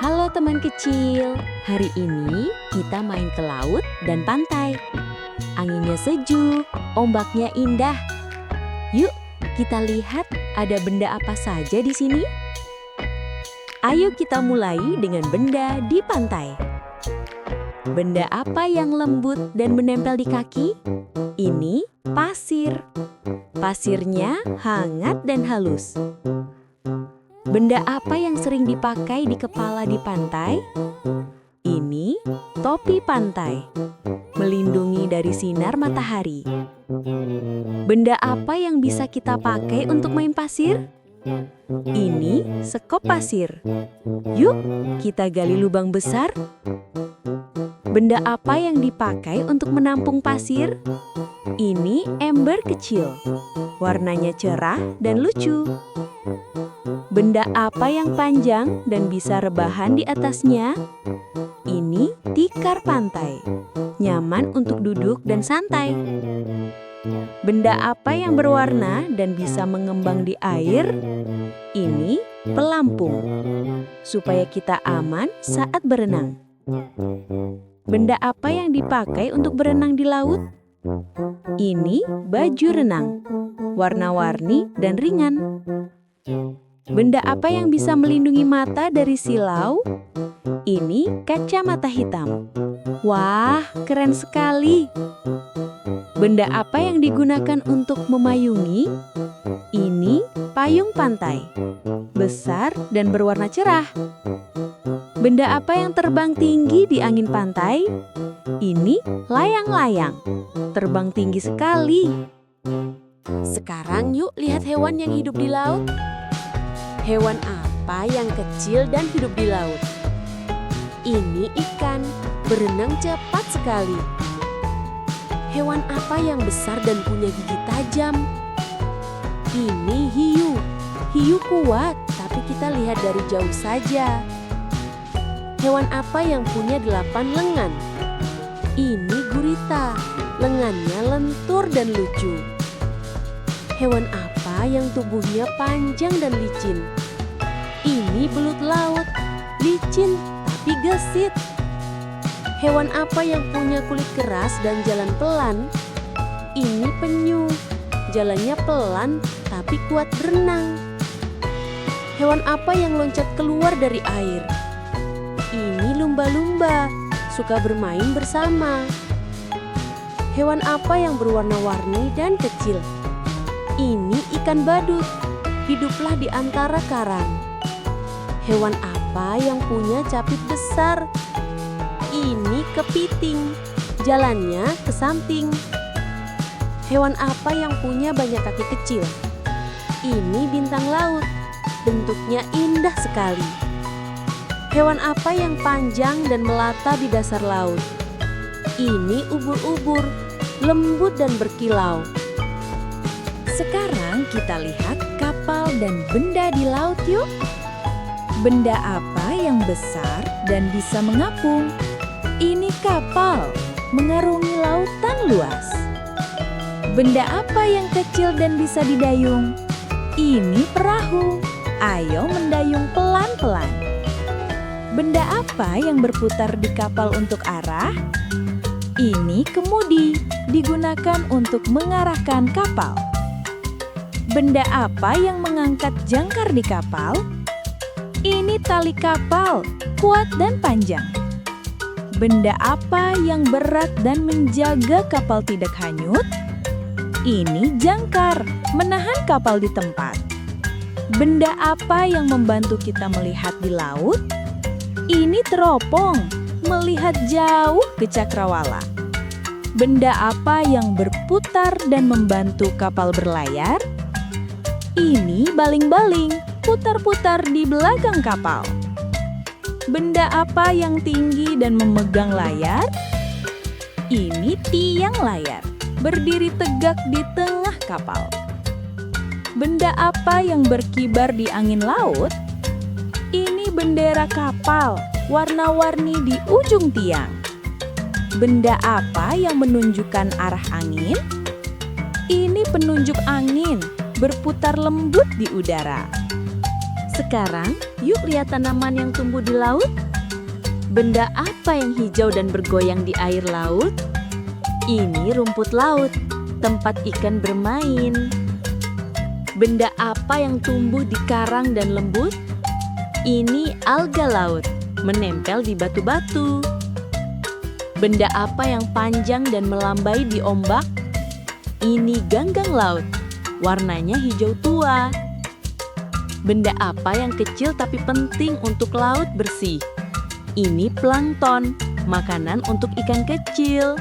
Halo teman kecil, hari ini kita main ke laut dan pantai. Anginnya sejuk, ombaknya indah. Yuk, kita lihat ada benda apa saja di sini. Ayo kita mulai dengan benda di pantai. Benda apa yang lembut dan menempel di kaki? Ini pasir. Pasirnya hangat dan halus. Benda apa yang sering dipakai di kepala di pantai? Ini topi pantai, melindungi dari sinar matahari. Benda apa yang bisa kita pakai untuk main pasir? Ini sekop pasir. Yuk, kita gali lubang besar. Benda apa yang dipakai untuk menampung pasir? Ini ember kecil. Warnanya cerah dan lucu. Benda apa yang panjang dan bisa rebahan di atasnya? Ini tikar pantai. Nyaman untuk duduk dan santai. Benda apa yang berwarna dan bisa mengembang di air? Ini pelampung. Supaya kita aman saat berenang. Benda apa yang dipakai untuk berenang di laut? Ini baju renang. Warna-warni dan ringan. Benda apa yang bisa melindungi mata dari silau? Ini kacamata hitam. Wah, keren sekali. Benda apa yang digunakan untuk memayungi? Ini payung pantai. Besar dan berwarna cerah. Benda apa yang terbang tinggi di angin pantai? Ini layang-layang. Terbang tinggi sekali. Sekarang yuk lihat hewan yang hidup di laut. Hewan apa yang kecil dan hidup di laut? Ini ikan, berenang cepat sekali. Hewan apa yang besar dan punya gigi tajam? Ini hiu. Hiu kuat, tapi kita lihat dari jauh saja. Hewan apa yang punya 8 lengan? Ini gurita. Lengannya lentur dan lucu. Hewan apa yang tubuhnya panjang dan licin? Ini belut laut, licin tapi gesit. Hewan apa yang punya kulit keras dan jalan pelan? Ini penyu, jalannya pelan tapi kuat berenang. Hewan apa yang loncat keluar dari air? Ini lumba-lumba, suka bermain bersama. Hewan apa yang berwarna-warni dan kecil? Ini ikan badut, hiduplah di antara karang. Hewan apa yang punya capit besar? Ini kepiting, jalannya ke samping. Hewan apa yang punya banyak kaki kecil? Ini bintang laut, bentuknya indah sekali. Hewan apa yang panjang dan melata di dasar laut? Ini ubur-ubur, lembut dan berkilau. Sekarang kita lihat kapal dan benda di laut yuk. Benda apa yang besar dan bisa mengapung? Ini kapal, mengarungi lautan luas. Benda apa yang kecil dan bisa didayung? Ini perahu, ayo mendayung pelan-pelan. Benda apa yang berputar di kapal untuk arah? Ini kemudi, digunakan untuk mengarahkan kapal. Benda apa yang mengangkat jangkar di kapal? Ini tali kapal, kuat dan panjang. Benda apa yang berat dan menjaga kapal tidak hanyut? Ini jangkar, menahan kapal di tempat. Benda apa yang membantu kita melihat di laut? Ini teropong, melihat jauh ke cakrawala. Benda apa yang berputar dan membantu kapal berlayar? Ini baling-baling, putar-putar di belakang kapal. Benda apa yang tinggi dan memegang layar? Ini tiang layar, berdiri tegak di tengah kapal. Benda apa yang berkibar di angin laut? Ini bendera kapal, warna-warni di ujung tiang. Benda apa yang menunjukkan arah angin? Ini penunjuk angin, berputar lembut di udara. Sekarang, yuk lihat tanaman yang tumbuh di laut. Benda apa yang hijau dan bergoyang di air laut? Ini rumput laut, tempat ikan bermain. Benda apa yang tumbuh di karang dan lembut? Ini alga laut, menempel di batu-batu. Benda apa yang panjang dan melambai di ombak? Ini ganggang laut, warnanya hijau tua. Benda apa yang kecil tapi penting untuk laut bersih? Ini plankton, makanan untuk ikan kecil.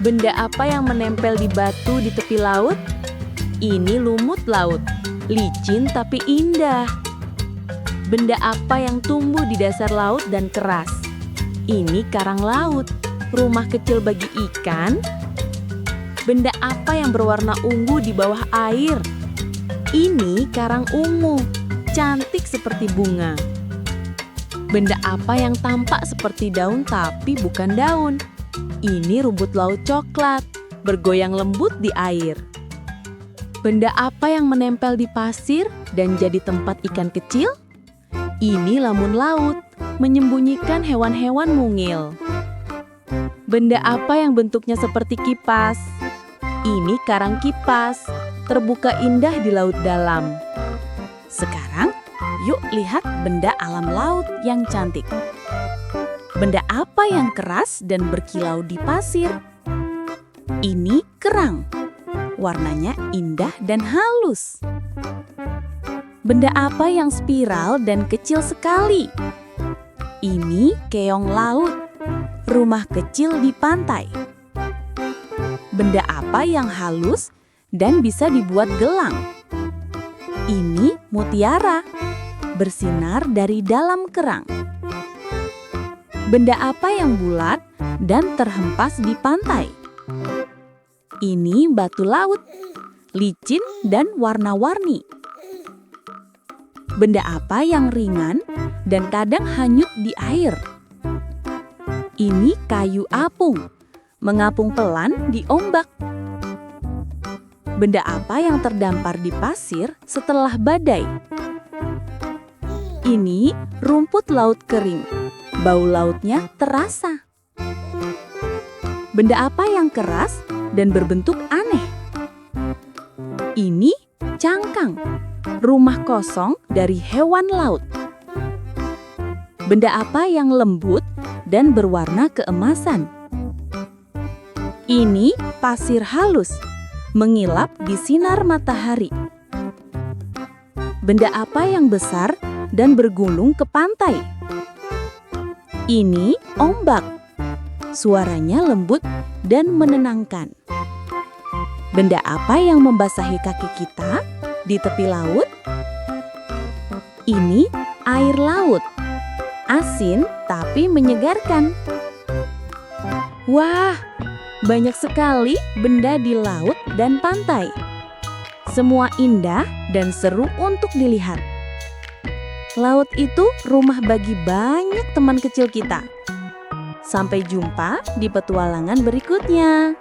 Benda apa yang menempel di batu di tepi laut? Ini lumut laut, licin tapi indah. Benda apa yang tumbuh di dasar laut dan keras? Ini karang laut, rumah kecil bagi ikan. Benda apa yang berwarna ungu di bawah air? Ini karang ungu, cantik seperti bunga. Benda apa yang tampak seperti daun tapi bukan daun? Ini rumput laut coklat, bergoyang lembut di air. Benda apa yang menempel di pasir dan jadi tempat ikan kecil? Ini lamun laut, menyembunyikan hewan-hewan mungil. Benda apa yang bentuknya seperti kipas? Ini karang kipas, terbuka indah di laut dalam. Sekarang, yuk lihat benda alam laut yang cantik. Benda apa yang keras dan berkilau di pasir? Ini kerang. Warnanya indah dan halus. Benda apa yang spiral dan kecil sekali? Ini keong laut, rumah kecil di pantai. Benda apa yang halus dan bisa dibuat gelang? Ini mutiara, bersinar dari dalam kerang. Benda apa yang bulat dan terhempas di pantai? Ini batu laut, licin dan warna-warni. Benda apa yang ringan dan kadang hanyut di air? Ini kayu apung, mengapung pelan di ombak. Benda apa yang terdampar di pasir setelah badai? Ini rumput laut kering, bau lautnya terasa. Benda apa yang keras dan berbentuk aneh? Ini cangkang, rumah kosong dari hewan laut. Benda apa yang lembut dan berwarna keemasan? Ini pasir halus, mengilap di sinar matahari. Benda apa yang besar dan bergulung ke pantai? Ini ombak, suaranya lembut dan menenangkan. Benda apa yang membasahi kaki kita di tepi laut? Ini air laut, asin tapi menyegarkan. Wah, banyak sekali benda di laut dan pantai. Semua indah dan seru untuk dilihat. Laut itu rumah bagi banyak teman kecil kita. Sampai jumpa di petualangan berikutnya.